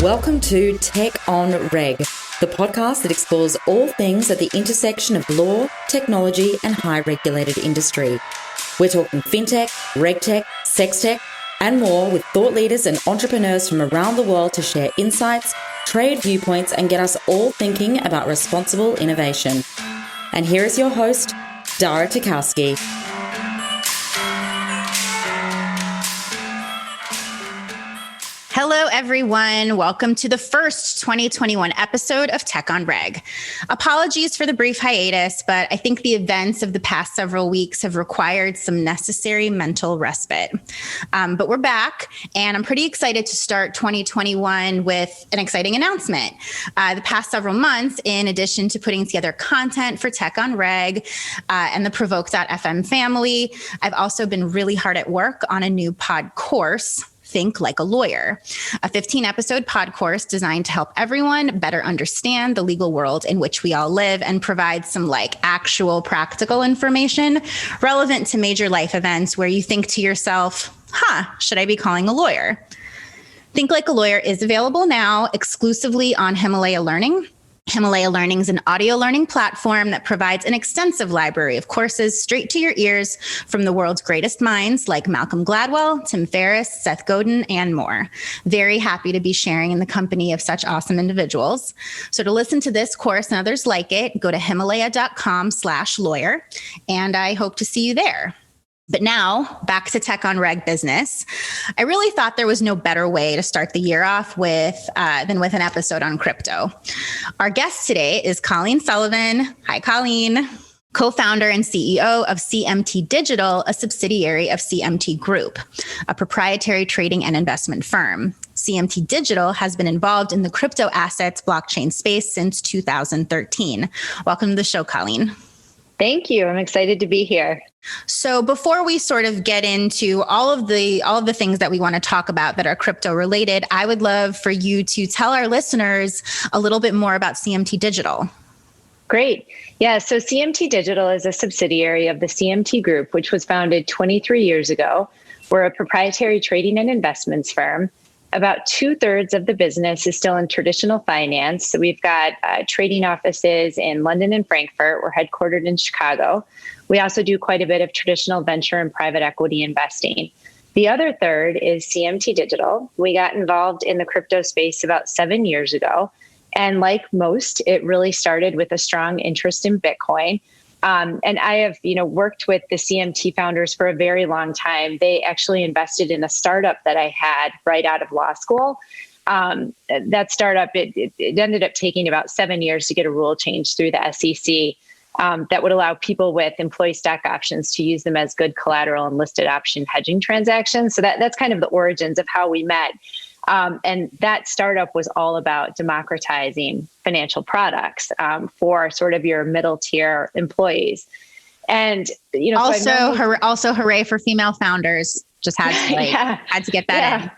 Welcome to Tech on Reg, the podcast that explores all things at the intersection of law, technology, and high regulated industry. We're talking fintech, regtech, sextech, and more with thought leaders and entrepreneurs from around the world to share insights, trade viewpoints, and get us all thinking about responsible innovation. And here is your host, Dara Tarkowsku. Hello, everyone. Welcome to the first 2021 episode of Tech on Reg. Apologies for the brief hiatus, but I think the events of the past several weeks have required some necessary mental respite. But we're back, and I'm pretty excited to start 2021 with an exciting announcement. The past several months, in addition to putting together content for Tech on Reg and the Provoke.fm family, I've also been really hard at work on a new pod course, Think Like a Lawyer, a 15-episode pod course designed to help everyone better understand the legal world in which we all live and provide some actual practical information relevant to major life events where you think to yourself, should I be calling a lawyer? Think Like a Lawyer is available now exclusively on Himalaya Learning. Himalaya Learning is an audio learning platform that provides an extensive library of courses straight to your ears from the world's greatest minds like Malcolm Gladwell, Tim Ferriss, Seth Godin, and more. Very happy to be sharing in the company of such awesome individuals. So to listen to this course and others like it, go to himalaya.com/lawyer, and I hope to see you there. But now, back to Tech on Reg business. I really thought there was no better way to start the year off than with an episode on crypto. Our guest today is Colleen Sullivan. Hi, Colleen. Co-founder and CEO of CMT Digital, a subsidiary of CMT Group, a proprietary trading and investment firm. CMT Digital has been involved in the crypto assets blockchain space since 2013. Welcome to the show, Colleen. Thank you. I'm excited to be here. So before we sort of get into all of the things that we want to talk about that are crypto related, I would love for you to tell our listeners a little bit more about CMT Digital. Great. Yeah. So CMT Digital is a subsidiary of the CMT Group, which was founded 23 years ago. We're a proprietary trading and investments firm. About 2/3 of the business is still in traditional finance. So we've got trading offices in London and Frankfurt. We're headquartered in Chicago. We also do quite a bit of traditional venture and private equity investing. The other third is CMT Digital. We got involved in the crypto space about 7 years ago. And like most, it really started with a strong interest in Bitcoin. And I have, worked with the CMT founders for a very long time. They actually invested in a startup that I had right out of law school. That startup, it ended up taking about 7 years to get a rule change through the SEC that would allow people with employee stock options to use them as good collateral and listed option hedging transactions. So that's kind of the origins of how we met. And that startup was all about democratizing financial products for sort of your middle tier employees. And, also hooray for female founders. Just had to get that in.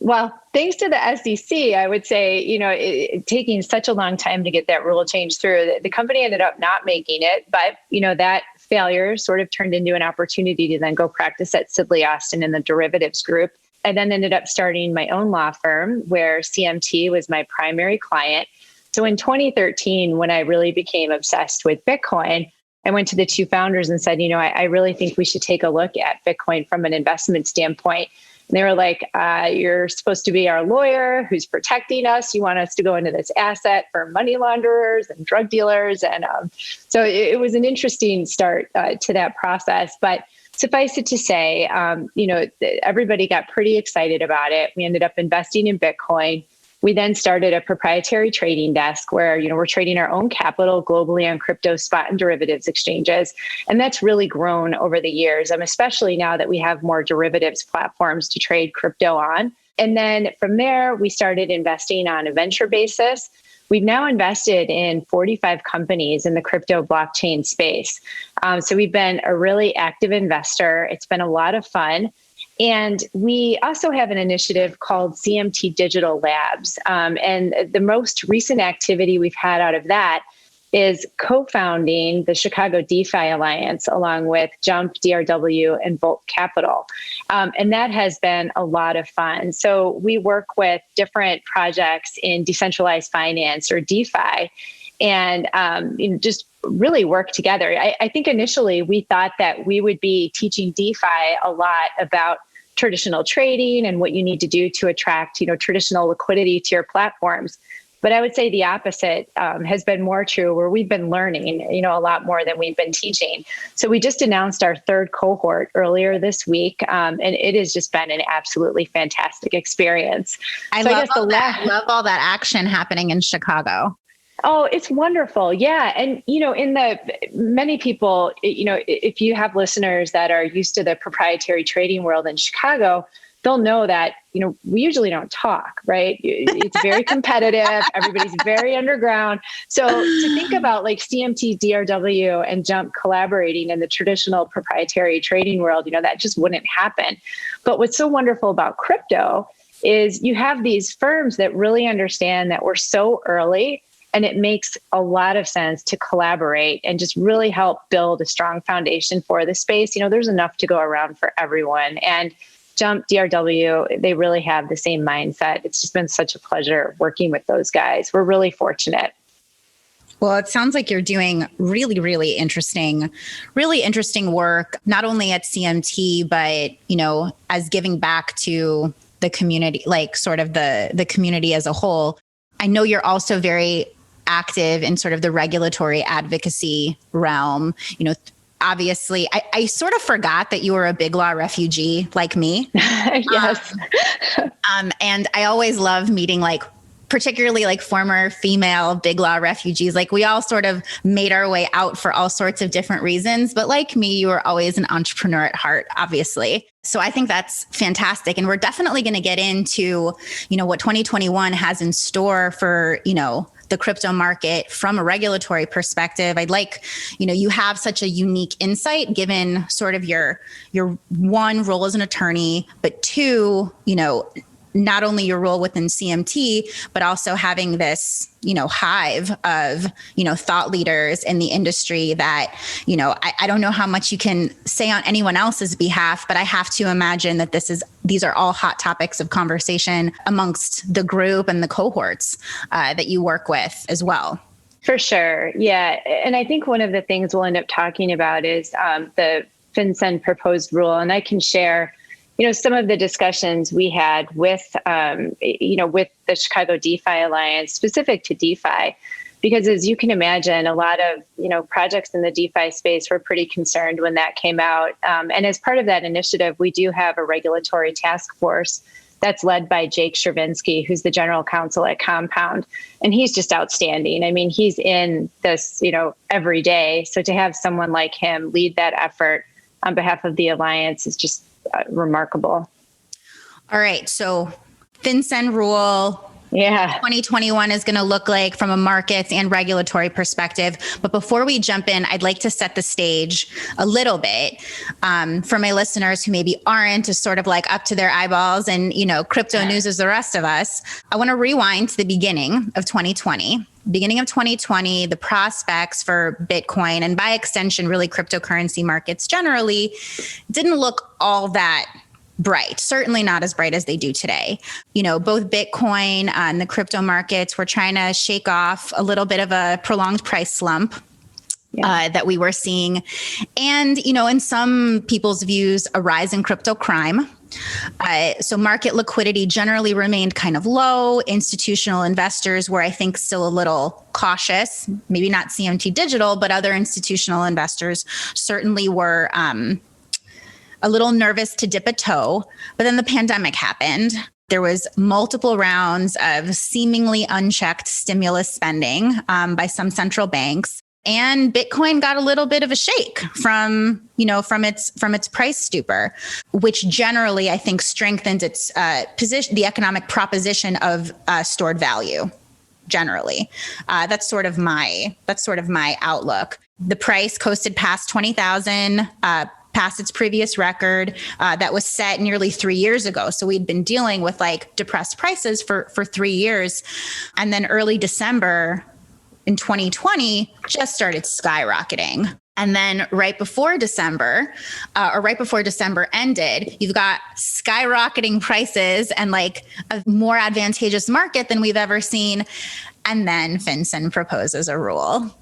Well, thanks to the SEC, I would say, it taking such a long time to get that rule change through, the company ended up not making it. But, that failure sort of turned into an opportunity to then go practice at Sidley Austin in the derivatives group. I then ended up starting my own law firm where CMT was my primary client. So in 2013, when I really became obsessed with Bitcoin, I went to the two founders and said, I really think we should take a look at Bitcoin from an investment standpoint. And they were like, you're supposed to be our lawyer who's protecting us. You want us to go into this asset for money launderers and drug dealers. And so it was an interesting start to that process. But suffice it to say, everybody got pretty excited about it. We ended up investing in Bitcoin. We then started a proprietary trading desk where, we're trading our own capital globally on crypto spot and derivatives exchanges. And that's really grown over the years, especially now that we have more derivatives platforms to trade crypto on. And then from there, we started investing on a venture basis. We've now invested in 45 companies in the crypto blockchain space. So we've been a really active investor. It's been a lot of fun. And we also have an initiative called CMT Digital Labs. And the most recent activity we've had out of that is co-founding the Chicago DeFi Alliance along with Jump, DRW, and Volt Capital. And that has been a lot of fun. So we work with different projects in decentralized finance or DeFi and just really work together. I think initially we thought that we would be teaching DeFi a lot about traditional trading and what you need to do to attract, traditional liquidity to your platforms. But I would say the opposite has been more true, where we've been learning, a lot more than we've been teaching. So we just announced our third cohort earlier this week, and it has just been an absolutely fantastic experience. I love all that action happening in Chicago. Oh, it's wonderful. Yeah. And, many people, if you have listeners that are used to the proprietary trading world in Chicago, they'll know that, we usually don't talk, right? It's very competitive. Everybody's very underground. So to think about like CMT, DRW, and Jump collaborating in the traditional proprietary trading world, that just wouldn't happen. But what's so wonderful about crypto is you have these firms that really understand that we're so early, and it makes a lot of sense to collaborate and just really help build a strong foundation for the space. There's enough to go around for everyone. And Jump, DRW, they really have the same mindset. It's just been such a pleasure working with those guys. We're really fortunate. Well, it sounds like you're doing really, really interesting work, not only at CMT, but, as giving back to the community, like sort of the community as a whole. I know you're also very active in sort of the regulatory advocacy realm. Obviously, I sort of forgot that you were a big law refugee like me. Yes. And I always love meeting particularly former female big law refugees. We all sort of made our way out for all sorts of different reasons. But like me, you were always an entrepreneur at heart, obviously. So I think that's fantastic. And we're definitely going to get into, what 2021 has in store for, the crypto market from a regulatory perspective. I'd like, you have such a unique insight given sort of your one, role as an attorney, but two, not only your role within CMT, but also having this, hive of, thought leaders in the industry that, I don't know how much you can say on anyone else's behalf, but I have to imagine that these are all hot topics of conversation amongst the group and the cohorts that you work with as well. For sure. Yeah. And I think one of the things we'll end up talking about is the FinCEN proposed rule. And I can share some of the discussions we had with, with the Chicago DeFi Alliance specific to DeFi, because as you can imagine, a lot of, projects in the DeFi space were pretty concerned when that came out. And as part of that initiative, we do have a regulatory task force that's led by Jake Shervinsky, who's the general counsel at Compound. And he's just outstanding. I mean, he's in this, every day. So to have someone like him lead that effort on behalf of the Alliance is just remarkable. All right. So FinCEN rule. Yeah. 2021 is going to look like from a markets and regulatory perspective. But before we jump in, I'd like to set the stage a little bit for my listeners who maybe aren't as sort of up to their eyeballs and, crypto news as the rest of us. I want to rewind to the beginning of 2020. Beginning of 2020, the prospects for Bitcoin and by extension, really cryptocurrency markets generally didn't look all that bright, certainly not as bright as they do today. Both Bitcoin and the crypto markets were trying to shake off a little bit of a prolonged price slump. That we were seeing. And, in some people's views, a rise in crypto crime. So market liquidity generally remained kind of low. Institutional investors were, I think, still a little cautious, maybe not CMT Digital, but other institutional investors certainly were a little nervous to dip a toe. But then the pandemic happened. There was multiple rounds of seemingly unchecked stimulus spending by some central banks. And Bitcoin got a little bit of a shake from its price stupor, which generally I think strengthened its position, the economic proposition of stored value. Generally, that's sort of my outlook. The price coasted past 20,000. Past its previous record that was set nearly 3 years ago. So we'd been dealing with depressed prices for 3 years. And then early December, in 2020 just started skyrocketing. And then right before December ended, you've got skyrocketing prices and like a more advantageous market than we've ever seen. And then FinCEN proposes a rule.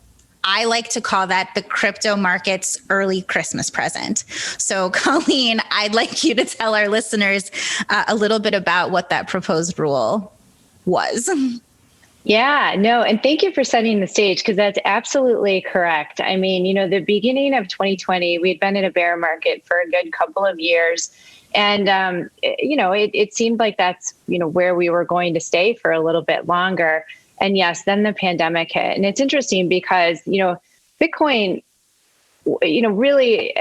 I like to call that the crypto market's early Christmas present. So, Colleen, I'd like you to tell our listeners a little bit about what that proposed rule was. Yeah, no, and thank you for setting the stage, because that's absolutely correct. I mean, the beginning of 2020, we'd been in a bear market for a good couple of years. And, it seemed like that's, where we were going to stay for a little bit longer. And yes, then the pandemic hit. And it's interesting because, Bitcoin, really,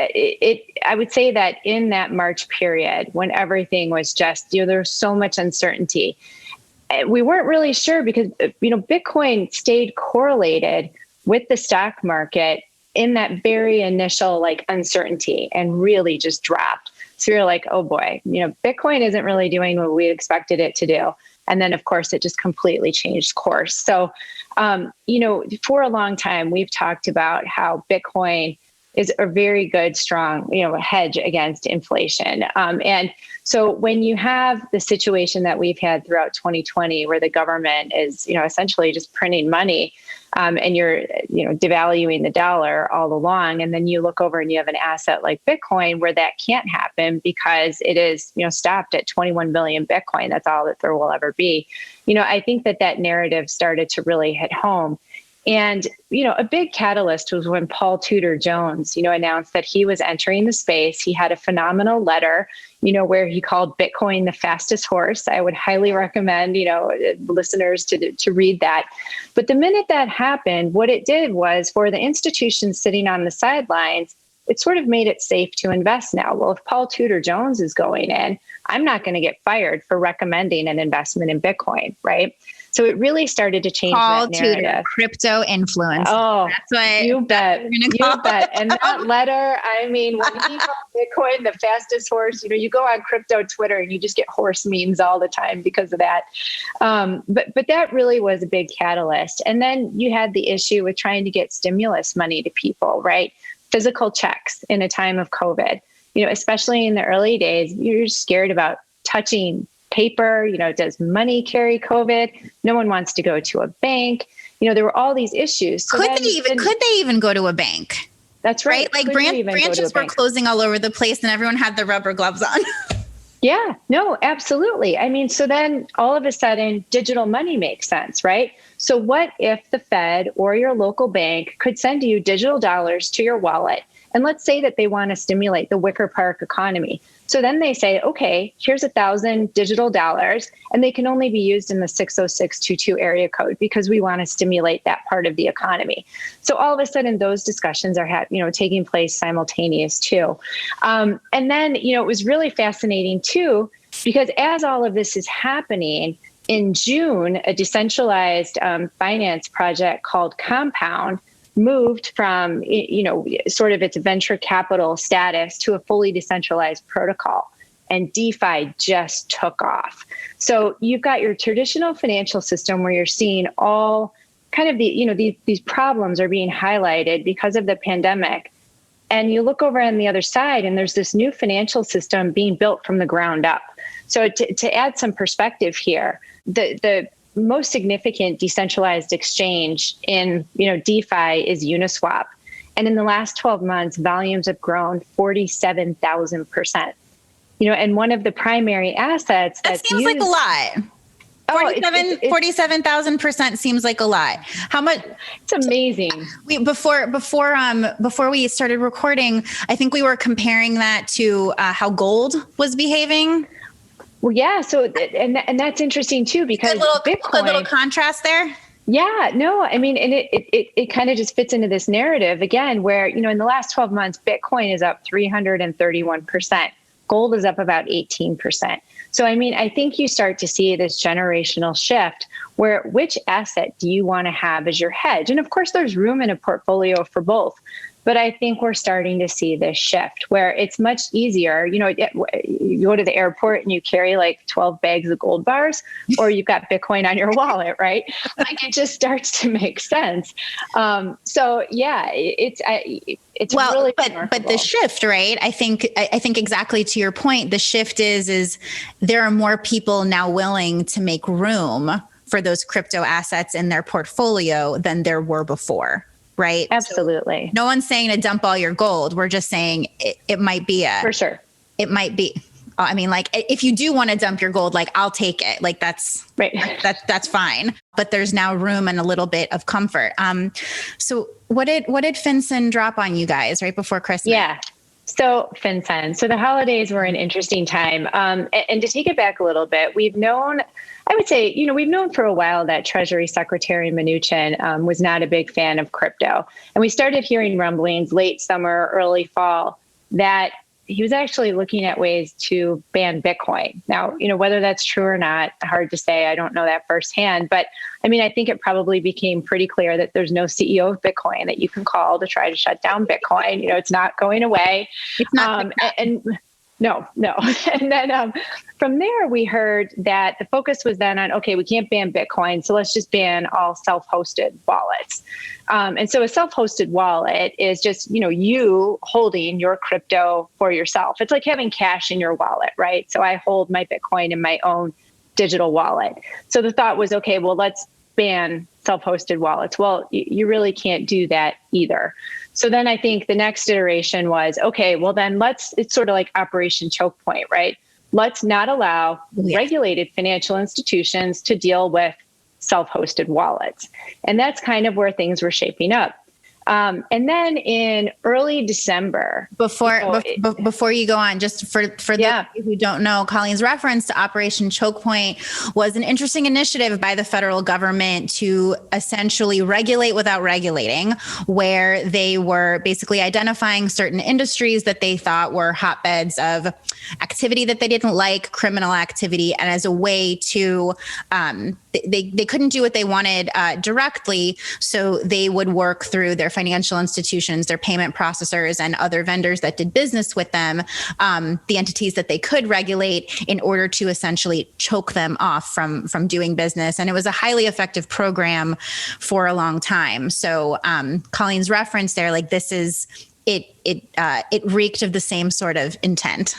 I would say that in that March period, when everything was just, there was so much uncertainty, we weren't really sure because, Bitcoin stayed correlated with the stock market in that very initial uncertainty and really just dropped. So you're like, oh boy, Bitcoin isn't really doing what we expected it to do. And then, of course, it just completely changed course. So, for a long time, we've talked about how Bitcoin is a very good, strong, hedge against inflation. And so when you have the situation that we've had throughout 2020, where the government is, essentially just printing money, and you're, devaluing the dollar all along, and then you look over and you have an asset like Bitcoin where that can't happen because it is, stopped at 21 billion Bitcoin. That's all that there will ever be. I think that narrative started to really hit home. And, a big catalyst was when Paul Tudor Jones, announced that he was entering the space. He had a phenomenal letter, where he called Bitcoin the fastest horse. I would highly recommend, listeners to read that. But the minute that happened, what it did was, for the institutions sitting on the sidelines, it sort of made it safe to invest now. Well, if Paul Tudor Jones is going in, I'm not going to get fired for recommending an investment in Bitcoin, right? So it really started to change that narrative. Tudor, crypto influence. Oh, that's what you bet. You bet. And that letter, I mean, when he called Bitcoin the fastest horse, you go on crypto Twitter and you just get horse memes all the time because of that. But that really was a big catalyst. And then you had the issue with trying to get stimulus money to people, right? Physical checks in a time of COVID, especially in the early days, you're scared about touching paper. Does money carry COVID? No one wants to go to a bank. There were all these issues. So could they even go to a bank? That's right. Like branches were closing all over the place and everyone had the rubber gloves on. Yeah, no, absolutely. I mean, so then all of a sudden digital money makes sense, right? So what if the Fed or your local bank could send you digital dollars to your wallet? And let's say that they want to stimulate the Wicker Park economy. So then they say, okay, here's 1,000 digital dollars, and they can only be used in the 60622 area code because we want to stimulate that part of the economy. So all of a sudden, those discussions are taking place simultaneous too. And then, it was really fascinating too, because as all of this is happening, in June, a decentralized finance project called Compound moved from, sort of its venture capital status to a fully decentralized protocol, and DeFi just took off. So you've got your traditional financial system where you're seeing all kind of these problems are being highlighted because of the pandemic. And you look over on the other side and there's this new financial system being built from the ground up. So to add some perspective here, the most significant decentralized exchange in DeFi is Uniswap, and in the last 12 months, volumes have grown 47,000%. And one of the primary assets that seems like a lot. 47,000% seems like a lot. How much? It's amazing. Before we started recording, I think we were comparing that to how gold was behaving. Well, yeah. So, and that's interesting too, because Bitcoin, a little contrast there. Yeah, no, I mean, and it kind of just fits into this narrative again, where, in the last 12 months, Bitcoin is up 331%. Gold is up about 18%. So, I mean, I think you start to see this generational shift where which asset do you want to have as your hedge? And of course, there's room in a portfolio for both. But I think we're starting to see this shift where it's much easier. You go to the airport and you carry like 12 bags of gold bars, or you've got Bitcoin on your wallet, right? Like it just starts to make sense. So yeah, it's well, really but remarkable. the shift, right? I think exactly to your point, the shift is there are more people now willing to make room for those crypto assets in their portfolio than there were before. Right? Absolutely. So no one's saying to dump all your gold. We're just saying it might be for sure. It might be. I mean, like if you do want to dump your gold, like I'll take it. Like that's right. That's fine. But there's now room and a little bit of comfort. So what did FinCEN drop on you guys right before Christmas? Yeah. So FinCEN. So the holidays were an interesting time. And to take it back a little bit, we've known for a while that Treasury Secretary Mnuchin was not a big fan of crypto. And we started hearing rumblings late summer, early fall, that he was actually looking at ways to ban Bitcoin. Now, whether that's true or not, hard to say. I don't know that firsthand. But I mean, I think it probably became pretty clear that there's no CEO of Bitcoin that you can call to try to shut down Bitcoin. It's not going away. It's not. No. And then from there, we heard that the focus was then on, okay, we can't ban Bitcoin, so let's just ban all self-hosted wallets. And so a self-hosted wallet is just, you holding your crypto for yourself. It's like having cash in your wallet, right? So I hold my Bitcoin in my own digital wallet. So the thought was, okay, well, let's ban self-hosted wallets. Well, you really can't do that either. So then I think the next iteration was, okay, well then it's sort of like Operation Choke Point, right? Let's not allow regulated financial institutions to deal with self-hosted wallets. And that's kind of where things were shaping up. And then in early December, before you go on, just for those who don't know, Colleen's reference to Operation Choke Point was an interesting initiative by the federal government to essentially regulate without regulating, where they were basically identifying certain industries that they thought were hotbeds of activity that they didn't like, criminal activity, and as a way to they couldn't do what they wanted directly, so they would work through their financial institutions, their payment processors, and other vendors that did business with them, the entities that they could regulate in order to essentially choke them off from doing business. And it was a highly effective program for a long time. So Colleen's reference there, like this is, it reeked of the same sort of intent.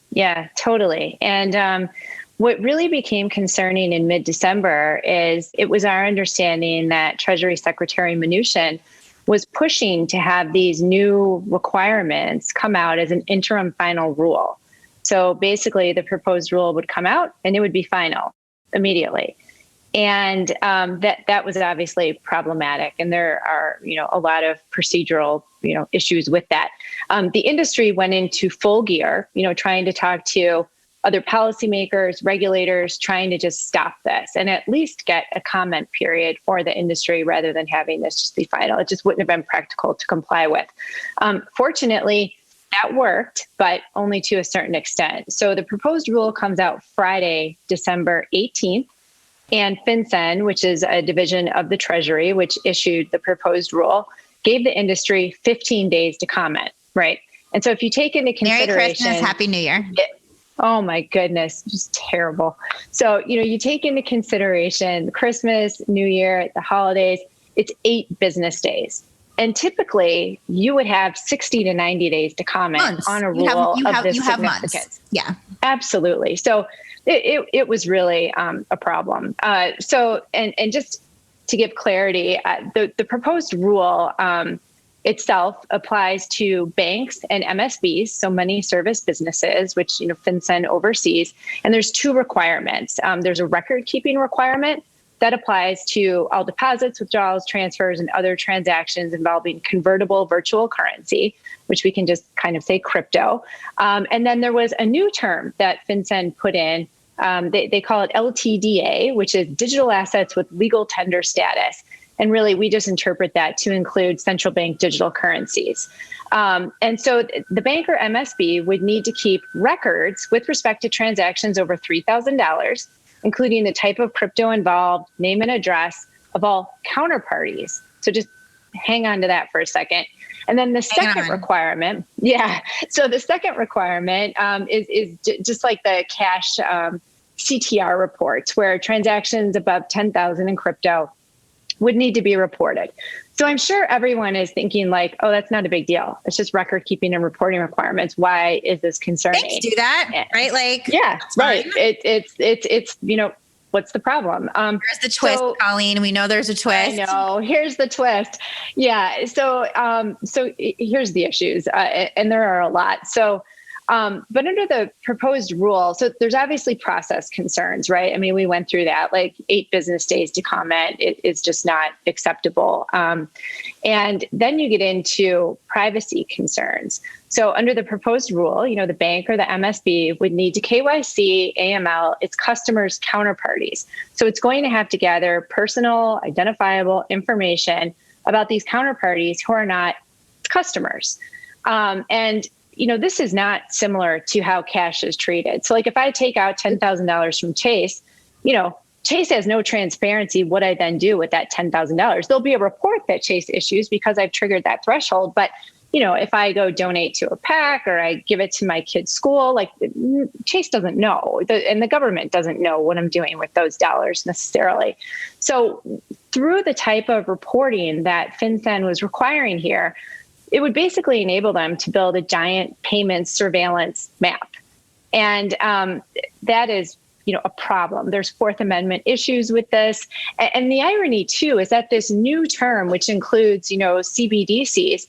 Yeah, totally. And what really became concerning in mid-December is it was our understanding that Treasury Secretary Mnuchin was pushing to have these new requirements come out as an interim final rule. So basically the proposed rule would come out and it would be final immediately. And that was obviously problematic. And there are, a lot of procedural, issues with that. The industry went into full gear, trying to talk to other policymakers, regulators, trying to just stop this and at least get a comment period for the industry rather than having this just be final. It just wouldn't have been practical to comply with. Fortunately, that worked, but only to a certain extent. So the proposed rule comes out Friday, December 18th. And FinCEN, which is a division of the Treasury, which issued the proposed rule, gave the industry 15 days to comment, right? And so if you take into consideration— Merry Christmas, Happy New Year. Oh my goodness, just terrible. So, you take into consideration Christmas, New Year, the holidays, it's 8 business days. And typically you would have 60 to 90 days to comment on a rule of this significance. Months. Yeah, absolutely. So it was really a problem. So just to give clarity, the proposed rule itself applies to banks and MSBs, so money service businesses, which FinCEN oversees. And there's 2 requirements. There's a record keeping requirement that applies to all deposits, withdrawals, transfers, and other transactions involving convertible virtual currency, which we can just kind of say crypto. And then there was a new term that FinCEN put in. They call it LTDA, which is digital assets with legal tender status. And really, we just interpret that to include central bank digital currencies. And so the bank or MSB would need to keep records with respect to transactions over $3,000, including the type of crypto involved, name and address of all counterparties. So just hang on to that for a second. And then the second requirement, so the second requirement is just like the cash CTR reports, where transactions above 10,000 in crypto would need to be reported. So I'm sure everyone is thinking like, oh, that's not a big deal. It's just record keeping and reporting requirements. Why is this concerning? Banks do that, right? Like, yeah, right. It's what's the problem? There's the twist, Colleen. We know there's a twist. I know. Here's the twist. Yeah. So here's the issues, and there are a lot. So, but under the proposed rule, so there's obviously process concerns, right? I mean, we went through that, like 8 business days to comment. It's just not acceptable. And then you get into privacy concerns. So under the proposed rule, the bank or the MSB would need to KYC, AML, its customers' counterparties. So it's going to have to gather personal, identifiable information about these counterparties who are not customers. And this is not similar to how cash is treated. So like if I take out $10,000 from Chase, Chase has no transparency what I then do with that $10,000. There'll be a report that Chase issues because I've triggered that threshold. But, if I go donate to a PAC or I give it to my kid's school, like Chase doesn't know, and the government doesn't know what I'm doing with those dollars necessarily. So through the type of reporting that FinCEN was requiring here, it would basically enable them to build a giant payments surveillance map. And that is, a problem. There's Fourth Amendment issues with this. And the irony, too, is that this new term, which includes, CBDCs,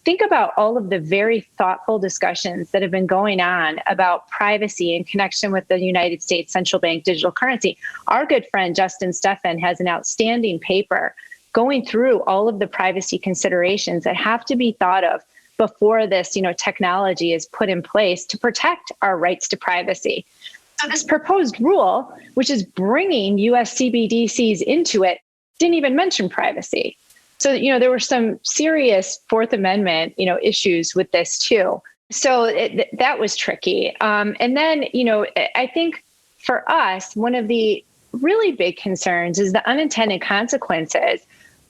think about all of the very thoughtful discussions that have been going on about privacy in connection with the United States central bank digital currency. Our good friend, Justin Steffen, has an outstanding paper going through all of the privacy considerations that have to be thought of before this, technology is put in place to protect our rights to privacy. So this proposed rule, which is bringing US CBDCs into it, didn't even mention privacy. So, there were some serious Fourth Amendment, issues with this too. So that was tricky. And then, I think for us, one of the really big concerns is the unintended consequences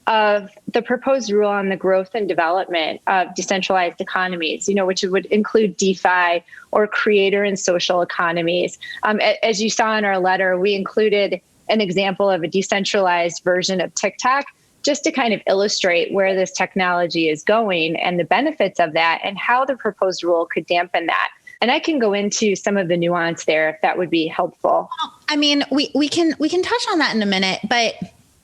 of the proposed rule on the growth and development of decentralized economies, which would include DeFi or creator and social economies. As you saw in our letter, we included an example of a decentralized version of TikTok just to kind of illustrate where this technology is going and the benefits of that and how the proposed rule could dampen that. And I can go into some of the nuance there if that would be helpful. I mean, we can touch on that in a minute, but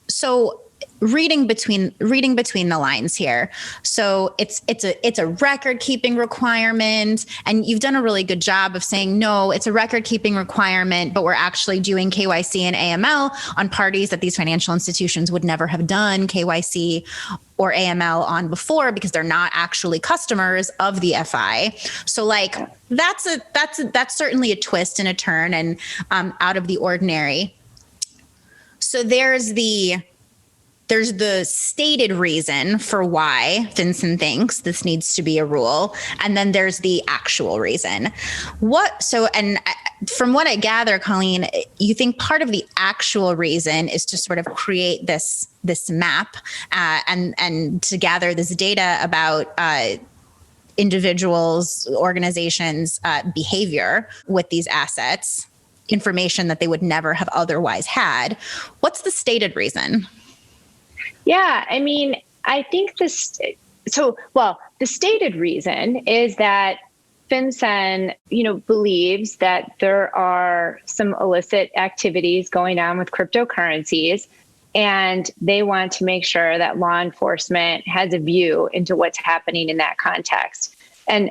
so reading between the lines here. So it's a record keeping requirement, and you've done a really good job of saying, no, it's a record keeping requirement, but we're actually doing KYC and AML on parties that these financial institutions would never have done KYC or AML on before because they're not actually customers of the FI. So like that's certainly a twist and a turn and out of the ordinary. So there's the stated reason for why FinCEN thinks this needs to be a rule. And then there's the actual reason. From what I gather, Colleen, you think part of the actual reason is to sort of create this map and to gather this data about individuals, organizations' behavior with these assets, information that they would never have otherwise had. What's the stated reason? Yeah, I mean, I think the stated reason is that FinCEN, believes that there are some illicit activities going on with cryptocurrencies, and they want to make sure that law enforcement has a view into what's happening in that context. And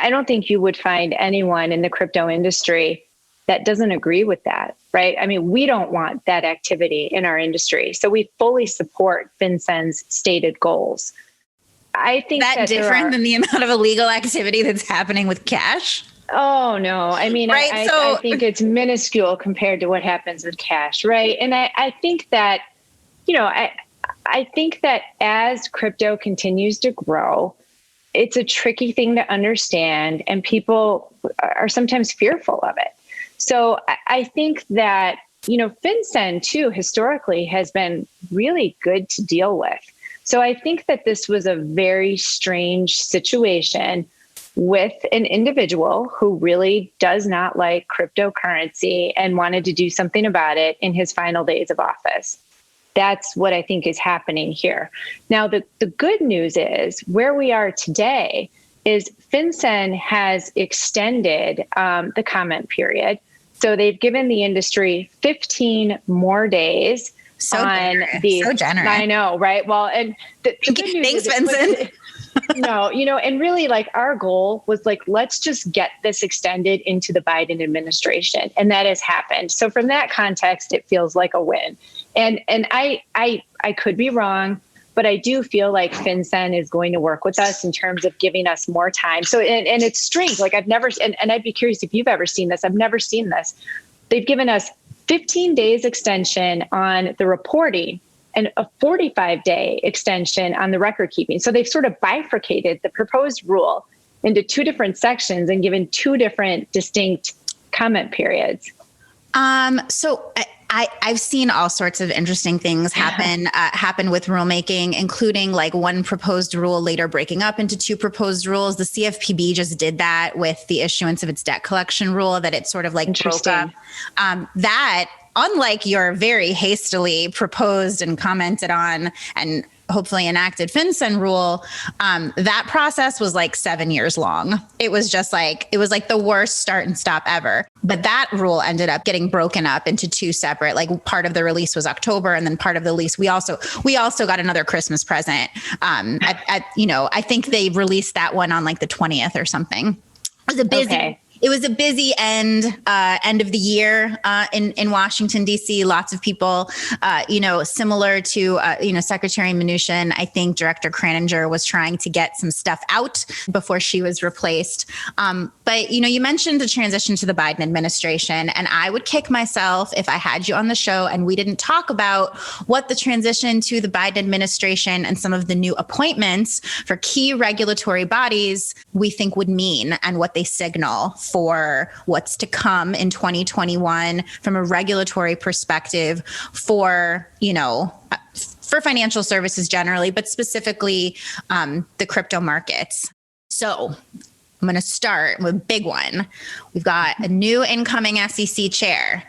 I don't think you would find anyone in the crypto industry that doesn't agree with that, right? I mean, we don't want that activity in our industry. So we fully support FinCEN's stated goals. I think that different than the amount of illegal activity that's happening with cash? Oh, no. I mean, right? I think it's minuscule compared to what happens with cash, right? And I think that, I think that as crypto continues to grow, it's a tricky thing to understand, and people are sometimes fearful of it. So I think that, FinCEN too, historically has been really good to deal with. So I think that this was a very strange situation with an individual who really does not like cryptocurrency and wanted to do something about it in his final days of office. That's what I think is happening here. Now, the good news is where we are today is FinCEN has extended the comment period. So they've given the industry 15 more days generous. So generous. I know, right? Well, and the good news Thanks, FinCEN. No, and really like our goal was like, let's just get this extended into the Biden administration. And that has happened. So from that context, it feels like a win. And I could be wrong, but I do feel like FinCEN is going to work with us in terms of giving us more time. So, and it's strange. Like I've never, and I'd be curious if you've ever seen this. I've never seen this. They've given us 15 days extension on the reporting and a 45-day extension on the record keeping. So they've sort of bifurcated the proposed rule into two different sections and given two different distinct comment periods. So I've seen all sorts of interesting things happen with rulemaking, including like one proposed rule later breaking up into two proposed rules. The CFPB just did that with the issuance of its debt collection rule, that it sort of like broke up. That, unlike your very hastily proposed and commented on and hopefully enacted FinCEN rule, that process was like 7 years long. It was like the worst start and stop ever. But that rule ended up getting broken up into two separate, like part of the release was October and then part of the release. We also got another Christmas present. I think they released that one on like the 20th or something. It was a busy, Okay. It was a busy end of the year in Washington, D.C. Lots of people, similar to, Secretary Mnuchin. I think Director Kraninger was trying to get some stuff out before she was replaced. But, you mentioned the transition to the Biden administration, and I would kick myself if I had you on the show and we didn't talk about what the transition to the Biden administration and some of the new appointments for key regulatory bodies we think would mean and what they signal for what's to come in 2021 from a regulatory perspective for financial services generally, but specifically the crypto markets. So I'm going to start with a big one. We've got a new incoming SEC chair.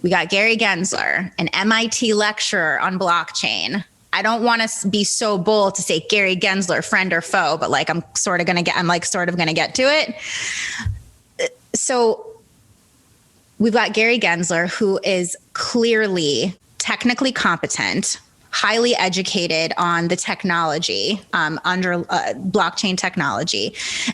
We got Gary Gensler, an MIT lecturer on blockchain. I don't want to be so bold to say Gary Gensler, friend or foe, but like I'm sort of going to get to it. So we've got Gary Gensler, who is clearly technically competent, highly educated on the technology, under blockchain technology.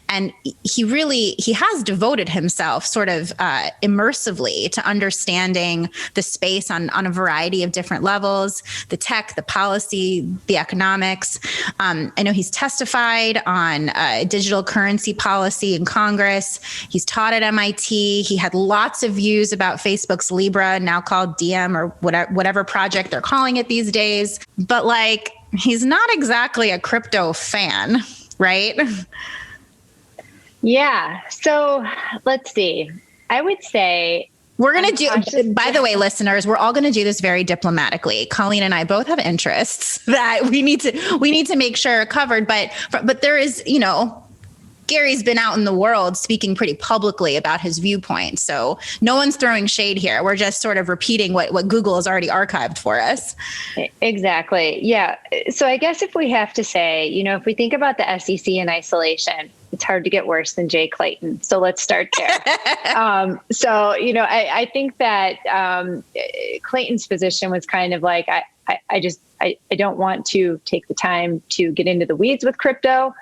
And he has devoted himself sort of immersively to understanding the space on a variety of different levels, the tech, the policy, the economics. I know he's testified on digital currency policy in Congress. He's taught at MIT. He had lots of views about Facebook's Libra, now called Diem, or whatever project they're calling it these days. But like, he's not exactly a crypto fan, right? Yeah. So let's see. I would say we're going to do, by the way, listeners, we're all going to do this very diplomatically. Colleen and I both have interests that we need to make sure are covered. But there is, Gary's been out in the world speaking pretty publicly about his viewpoints. So no one's throwing shade here. We're just sort of repeating what Google has already archived for us. Exactly. Yeah. So I guess if we have to say, if we think about the SEC in isolation, it's hard to get worse than Jay Clayton. So let's start there. I think that Clayton's position was kind of like, I don't want to take the time to get into the weeds with crypto.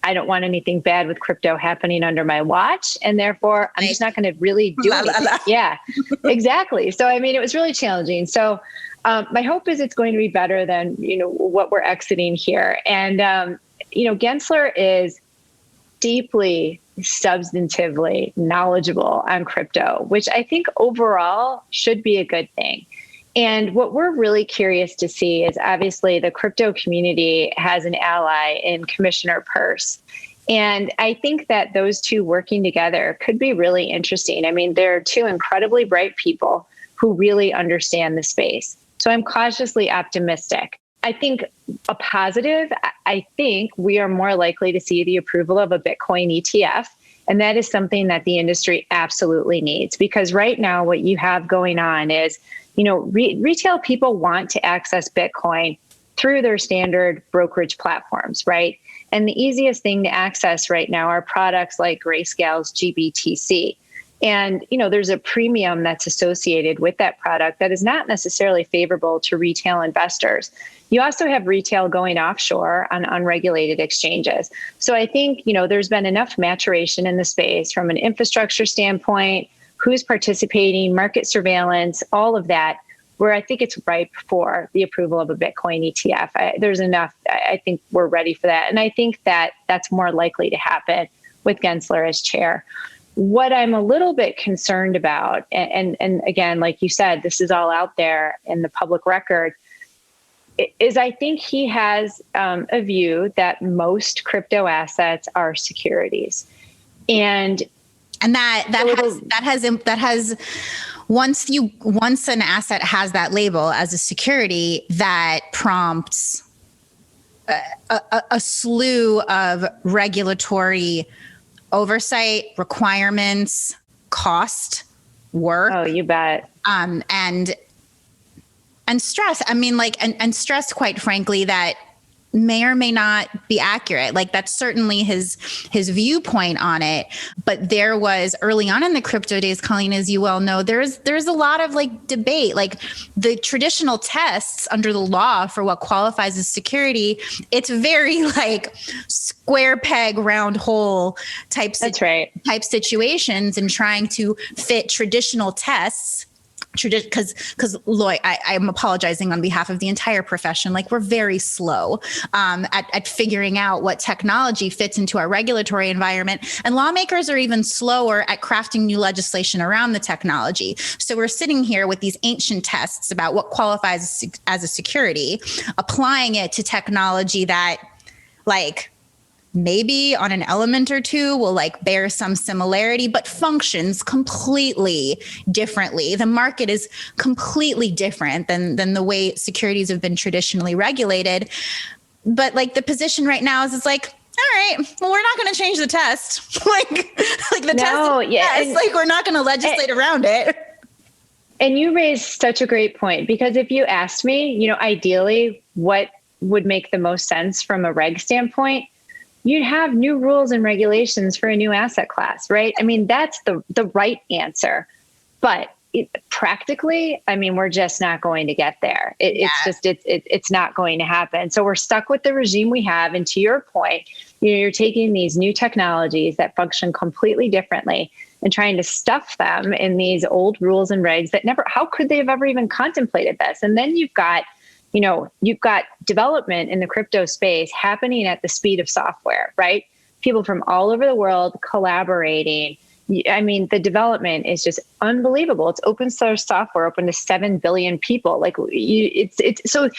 I don't want anything bad with crypto happening under my watch. And therefore, I'm just not going to really do anything. Yeah, exactly. So, it was really challenging. So my hope is it's going to be better than, what we're exiting here. And, Gensler is deeply, substantively knowledgeable on crypto, which I think overall should be a good thing. And what we're really curious to see is obviously the crypto community has an ally in Commissioner Peirce. And I think that those two working together could be really interesting. They're two incredibly bright people who really understand the space. So I'm cautiously optimistic. I think a positive, I think we are more likely to see the approval of a Bitcoin ETF. And that is something that the industry absolutely needs, because right now what you have going on is, retail people want to access Bitcoin through their standard brokerage platforms, right? And the easiest thing to access right now are products like Grayscale's GBTC. And, there's a premium that's associated with that product that is not necessarily favorable to retail investors. You also have retail going offshore on unregulated exchanges. So I think, there's been enough maturation in the space from an infrastructure standpoint, who's participating, market surveillance, all of that, where I think it's ripe for the approval of a Bitcoin ETF. There's enough. I think we're ready for that. And I think that that's more likely to happen with Gensler as chair. What I'm a little bit concerned about, and again, like you said, this is all out there in the public record, is I think he has a view that most crypto assets are securities, and that has once an asset has that label as a security, that prompts a slew of regulatory oversight, requirements, cost, work. Oh, you bet. And stress. I mean, and stress, quite frankly, that may or may not be accurate. Like, that's certainly his viewpoint on it. But there was early on in the crypto days, Colleen, as you well know, there's a lot of debate. Like, the traditional tests under the law for what qualifies as security, it's very square peg, round hole type situations, and trying to fit traditional tests. Because Lloyd, I'm apologizing on behalf of the entire profession. We're very slow at figuring out what technology fits into our regulatory environment, and lawmakers are even slower at crafting new legislation around the technology. So we're sitting here with these ancient tests about what qualifies as a security, applying it to technology that, maybe on an element or two will bear some similarity, but functions completely differently. The market is completely different than the way securities have been traditionally regulated. But the position right now is all right, well, we're not going to change the test. The test, we're not going to legislate around it. And you raised such a great point, because if you asked me, ideally, what would make the most sense from a reg standpoint, you'd have new rules and regulations for a new asset class, right? I mean, that's the right answer. But practically, we're just not going to get there. It's not going to happen. So we're stuck with the regime we have. And to your point, you're taking these new technologies that function completely differently and trying to stuff them in these old rules and regs that how could they have ever even contemplated this? And then you've got development in the crypto space happening at the speed of software, right? People from all over the world collaborating. The development is just unbelievable. It's open source software, open to 7 billion people. So,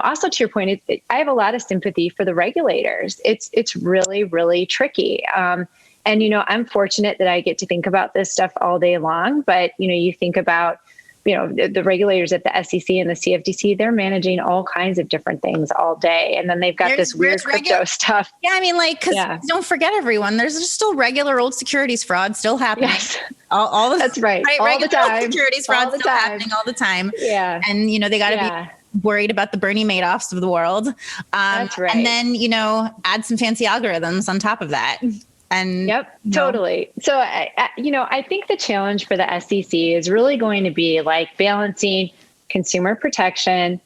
also to your point, I have a lot of sympathy for the regulators. It's really, really tricky. And, I'm fortunate that I get to think about this stuff all day long, but, you think about, the regulators at the SEC and the CFTC, they're managing all kinds of different things all day. And then they've got this weird crypto stuff. Yeah. Don't forget, everyone, there's just still regular old securities fraud still happening. Yes. That's right. All the time. Securities fraud still happening all the time. Yeah. And, they got to be worried about the Bernie Madoffs of the world. That's right. And then, add some fancy algorithms on top of that. And totally. So, I think the challenge for the SEC is really going to be balancing consumer protection,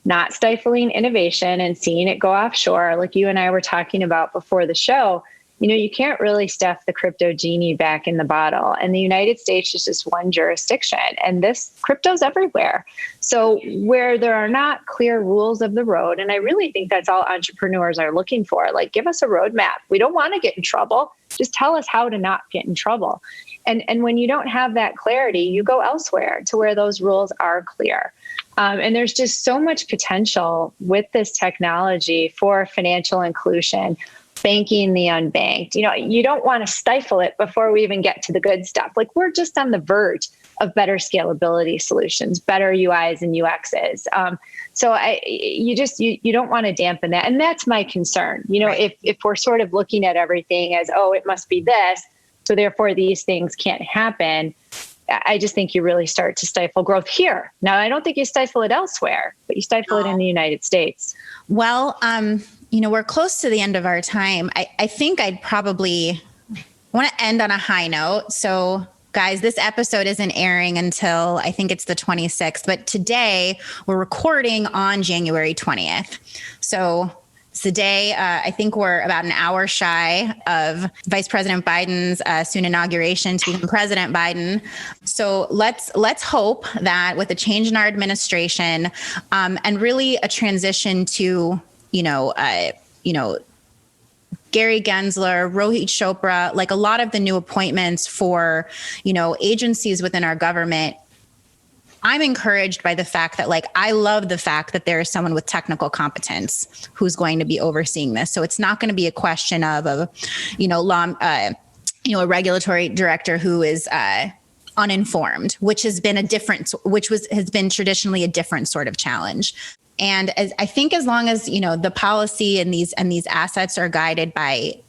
not stifling innovation and seeing it go offshore. Like you and I were talking about before the show, you can't really stuff the crypto genie back in the bottle. And the United States is just one jurisdiction, and this crypto's everywhere. So where there are not clear rules of the road, and I really think that's all entrepreneurs are looking for, give us a roadmap. We don't want to get in trouble. Just tell us how to not get in trouble. And when you don't have that clarity, you go elsewhere to where those rules are clear. And there's just so much potential with this technology for financial inclusion, banking the unbanked. You don't want to stifle it before we even get to the good stuff. We're just on the verge of better scalability solutions, better UIs and UXs. So you don't want to dampen that. And that's my concern. Right. If we're sort of looking at everything as, oh, it must be this, so therefore these things can't happen, I just think you really start to stifle growth here. Now, I don't think you stifle it elsewhere, but you stifle it in the United States. Well, we're close to the end of our time. I think I'd probably want to end on a high note. So guys, this episode isn't airing until I think it's the 26th, but today we're recording on January 20th. So it's the day, I think we're about an hour shy of Vice President Biden's soon inauguration to become President Biden. So let's hope that with a change in our administration and really a transition to, Gary Gensler, Rohit Chopra, like a lot of the new appointments for, agencies within our government, I'm encouraged by the fact that, I love the fact that there is someone with technical competence who's going to be overseeing this. So it's not going to be a question of a regulatory director who is uninformed, which has been has been traditionally a different sort of challenge. And I think as long as, the policy and these assets are guided by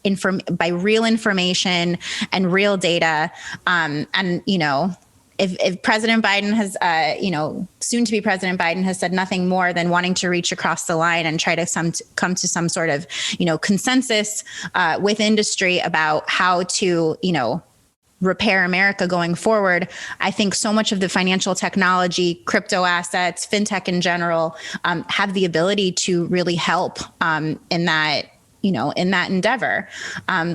real information and real data, if President Biden has, soon to be President Biden has said nothing more than wanting to reach across the line and try to come to some sort of, consensus with industry about how to, repair America going forward, I think so much of the financial technology, crypto assets, fintech in general, have the ability to really help in that endeavor.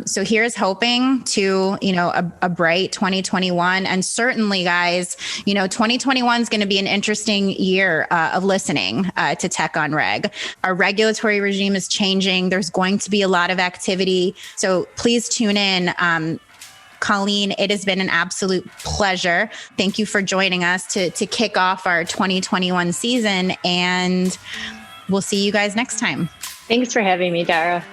So here's hoping to, a bright 2021. And certainly, guys, 2021 is going to be an interesting year of listening to Tech on Reg. Our regulatory regime is changing. There's going to be a lot of activity. So please tune in. Colleen, it has been an absolute pleasure. Thank you for joining us to kick off our 2021 season, and we'll see you guys next time. Thanks for having me, Dara.